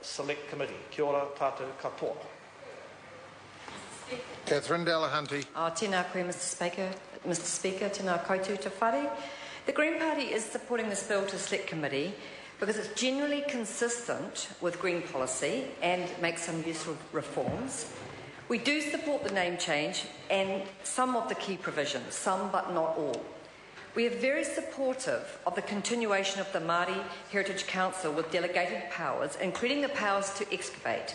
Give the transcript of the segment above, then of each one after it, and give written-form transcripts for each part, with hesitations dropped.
Select Committee. Kia ora tātou katoa. Catherine Delahunty. Tēnā koe, Mr Speaker, tēnā koutou te whare. The Green Party is supporting this bill to Select Committee because it's generally consistent with Green policy and makes some useful reforms. We do support the name change and some of the key provisions, some but not all. We are very supportive of the continuation of the Māori Heritage Council with delegated powers, including the powers to excavate,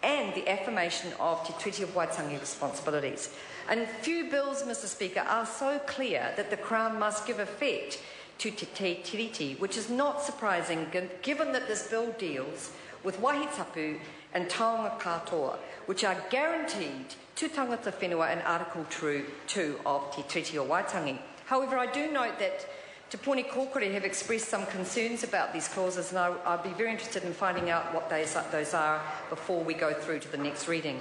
and the affirmation of Te Treaty of Waitangi responsibilities. And few bills, Mr Speaker, are so clear that the Crown must give effect to Te Treaty, which is not surprising given that this bill deals with wahitapu and Taonga katoa, which are guaranteed to tangata whenua in Article 2 of Te Treaty of Waitangi. However, I do note that Te Pōni Kōkore have expressed some concerns about these clauses, and I'd be very interested in finding out what those are before we go through to the next reading.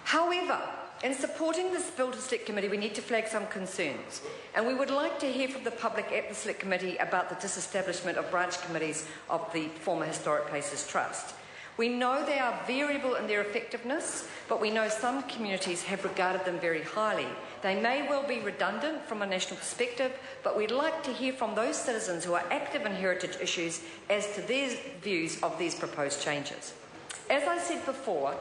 However, in supporting this bill to Select Committee, we need to flag some concerns, and we would like to hear from the public at the Select Committee about the disestablishment of branch committees of the former Historic Places Trust. We know they are variable in their effectiveness, but we know some communities have regarded them very highly. They may well be redundant from a national perspective, but we'd like to hear from those citizens who are active in heritage issues as to their views of these proposed changes. As I said before,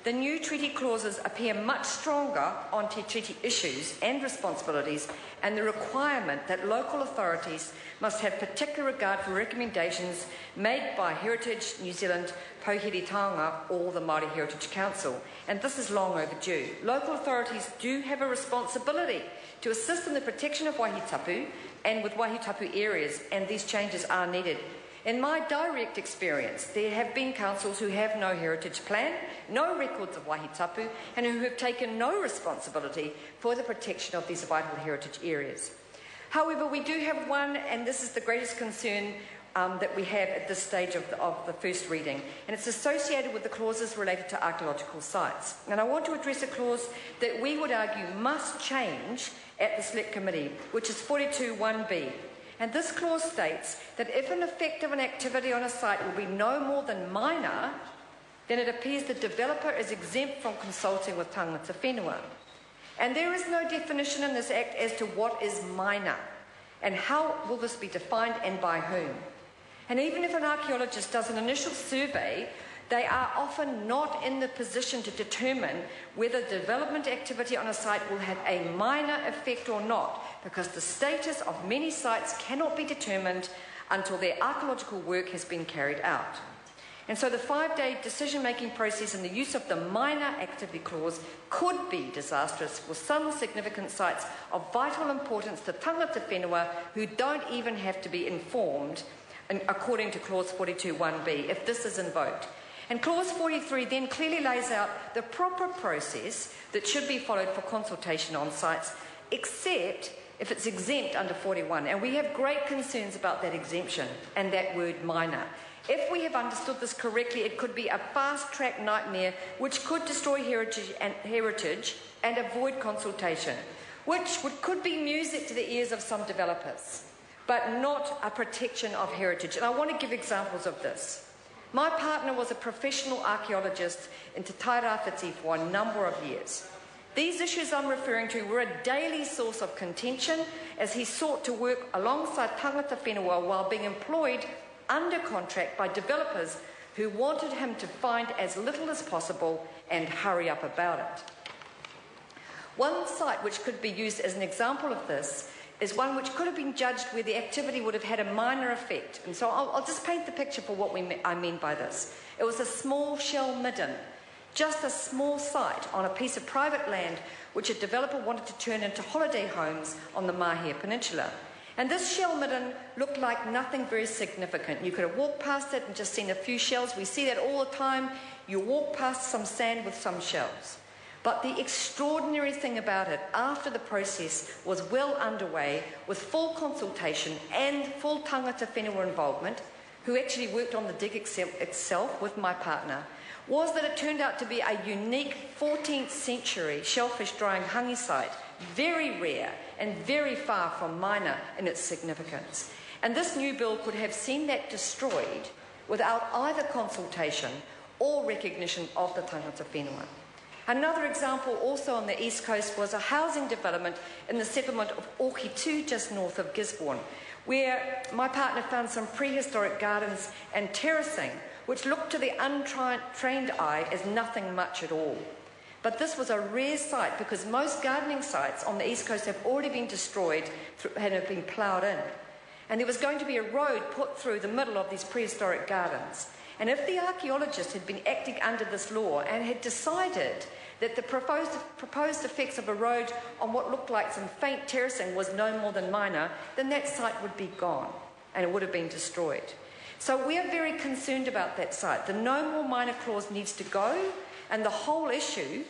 the new treaty clauses appear much stronger on Te Treaty issues and responsibilities, and the requirement that local authorities must have particular regard for recommendations made by Heritage New Zealand, Pouhere Taonga, or the Māori Heritage Council. And this is long overdue. Local authorities do have a responsibility to assist in the protection of wahitapu and with wahitapu areas, and these changes are needed. In my direct experience, there have been councils who have no heritage plan, no records of wahitapu, and who have taken no responsibility for the protection of these vital heritage areas. However, we do have one, and this is the greatest concern that we have at this stage of the first reading, and it's associated with the clauses related to archaeological sites. And I want to address a clause that we would argue must change at the Select Committee, which is 42(1)(b). And this clause states that if an effect of an activity on a site will be no more than minor, then it appears the developer is exempt from consulting with tangata whenua. And there is no definition in this Act as to what is minor, and how will this be defined and by whom. And even if an archaeologist does an initial survey, they are often not in the position to determine whether development activity on a site will have a minor effect or not, because the status of many sites cannot be determined until their archaeological work has been carried out. And so the 5-day decision-making process and the use of the minor activity clause could be disastrous for some significant sites of vital importance to tangata whenua who don't even have to be informed, according to clause 42(1)(b), if this is invoked. And clause 43 then clearly lays out the proper process that should be followed for consultation on sites, except if it's exempt under 41. And we have great concerns about that exemption and that word minor. If we have understood this correctly, it could be a fast-track nightmare which could destroy heritage and avoid consultation, which could be music to the ears of some developers, but not a protection of heritage. And I want to give examples of this. My partner was a professional archaeologist in Te Tairawhiti for a number of years. These issues I'm referring to were a daily source of contention as he sought to work alongside tangata whenua while being employed under contract by developers who wanted him to find as little as possible and hurry up about it. One site which could be used as an example of this is one which could have been judged where the activity would have had a minor effect. And so I'll just paint the picture for what I mean by this. It was a small shell midden, just a small site on a piece of private land which a developer wanted to turn into holiday homes on the Mahia Peninsula. And this shell midden looked like nothing very significant. You could have walked past it and just seen a few shells. We see that all the time. You walk past some sand with some shells. But the extraordinary thing about it, after the process was well underway, with full consultation and full tangata whenua involvement, who actually worked on the dig itself with my partner, was that it turned out to be a unique 14th century shellfish drying hangi site, very rare and very far from minor in its significance. And this new bill could have seen that destroyed without either consultation or recognition of the tangata whenua. Another example also on the east coast was a housing development in the settlement of Ohitu just north of Gisborne, where my partner found some prehistoric gardens and terracing which looked to the untrained eye as nothing much at all. But this was a rare site because most gardening sites on the east coast have already been destroyed and have been ploughed in. And there was going to be a road put through the middle of these prehistoric gardens. And if the archaeologists had been acting under this law and had decided that the proposed effects of a road on what looked like some faint terracing was no more than minor, then that site would be gone and it would have been destroyed. So we are very concerned about that site. The no more minor clause needs to go, and the whole issue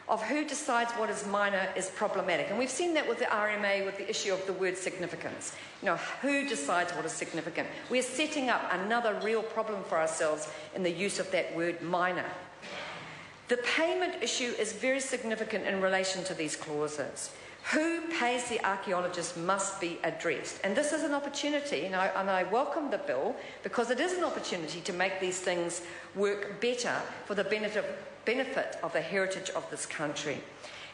of who decides what is minor is problematic. And we've seen that with the RMA, with the issue of the word significance. You know, who decides what is significant? We're setting up another real problem for ourselves in the use of that word minor. The payment issue is very significant in relation to these clauses. Who pays the archaeologist must be addressed. And this is an opportunity, and I welcome the bill, because it is an opportunity to make these things work better for the benefit of the heritage of this country.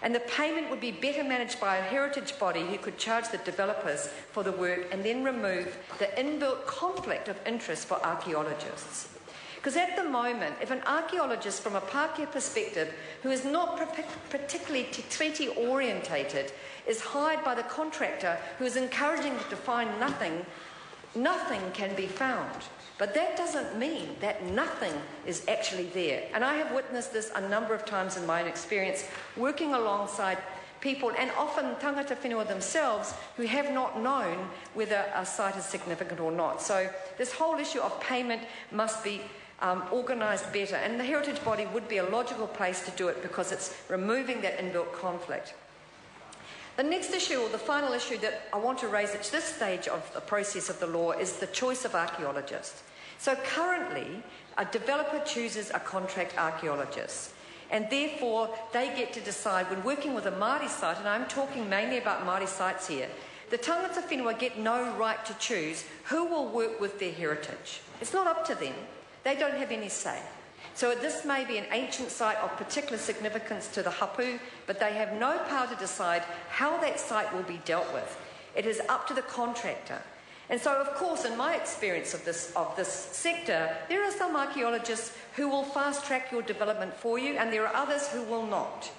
And the payment would be better managed by a heritage body who could charge the developers for the work and then remove the inbuilt conflict of interest for archaeologists. Because at the moment, if an archaeologist from a Pākehā perspective, who is not particularly treaty orientated, is hired by the contractor who is encouraging them to find nothing, nothing can be found. But that doesn't mean that nothing is actually there. And I have witnessed this a number of times in my own experience, working alongside people, and often tangata whenua themselves, who have not known whether a site is significant or not. So this whole issue of payment must be organised better, and the heritage body would be a logical place to do it because it's removing that inbuilt conflict. The next issue, or the final issue that I want to raise at this stage of the process of the law, is the choice of archaeologists. So currently, a developer chooses a contract archaeologist, and therefore they get to decide when working with a Māori site, and I'm talking mainly about Māori sites here, the tangata whenua get no right to choose who will work with their heritage. It's not up to them. They don't have any say. So this may be an ancient site of particular significance to the hapu, but they have no power to decide how that site will be dealt with. It is up to the contractor. And so, of course, in my experience of this sector, there are some archaeologists who will fast-track your development for you, and there are others who will not.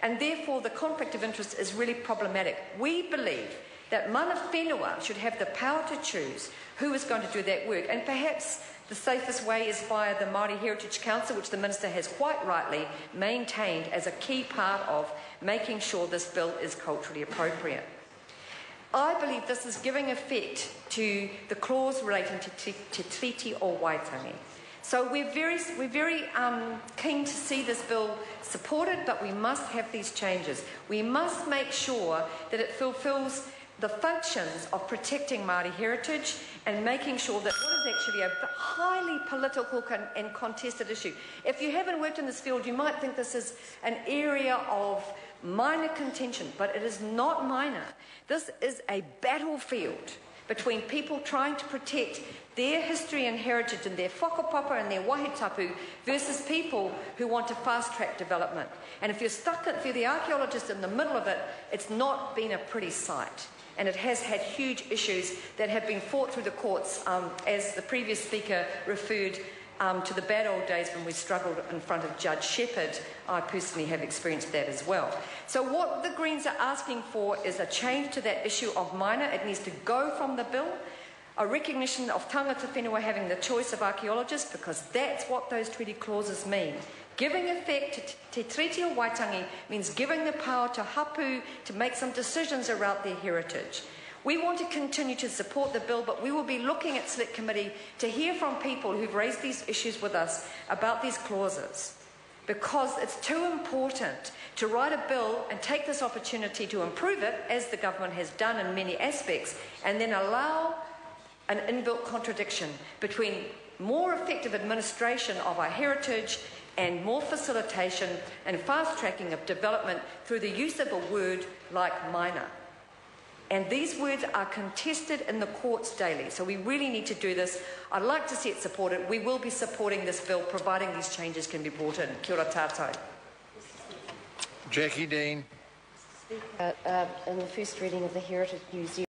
And therefore, the conflict of interest is really problematic. We believe that mana whenua should have the power to choose who is going to do that work, and perhaps the safest way is via the Māori Heritage Council, which the Minister has quite rightly maintained as a key part of making sure this bill is culturally appropriate. I believe this is giving effect to the clause relating to treaty o waitangi. So we're very keen to see this bill supported, but we must have these changes. We must make sure that it fulfills the functions of protecting Māori heritage and making sure that what is actually a highly political and contested issue. If you haven't worked in this field, you might think this is an area of minor contention, but it is not minor. This is a battlefield between people trying to protect their history and heritage and their whakapapa and their wahitapu versus people who want to fast-track development. And if you're the archaeologist in the middle of it, it's not been a pretty sight. And it has had huge issues that have been fought through the courts, as the previous speaker referred to the bad old days when we struggled in front of Judge Shepherd. I personally have experienced that as well. So what the Greens are asking for is a change to that issue of minor. It needs to go from the bill. A recognition of tangata whenua having the choice of archaeologists, because that's what those treaty clauses mean. Giving effect to Te Treaty o Waitangi means giving the power to hapu to make some decisions around their heritage. We want to continue to support the bill, but we will be looking at Select Committee to hear from people who've raised these issues with us about these clauses, because it's too important to write a bill and take this opportunity to improve it, as the government has done in many aspects, and then allow an inbuilt contradiction between more effective administration of our heritage and more facilitation and fast-tracking of development through the use of a word like minor. And these words are contested in the courts daily. So we really need to do this. I'd like to see it supported. We will be supporting this bill, providing these changes can be brought in. Kia ora tātou. Jackie Dean. In the first reading of the Heritage New Zealand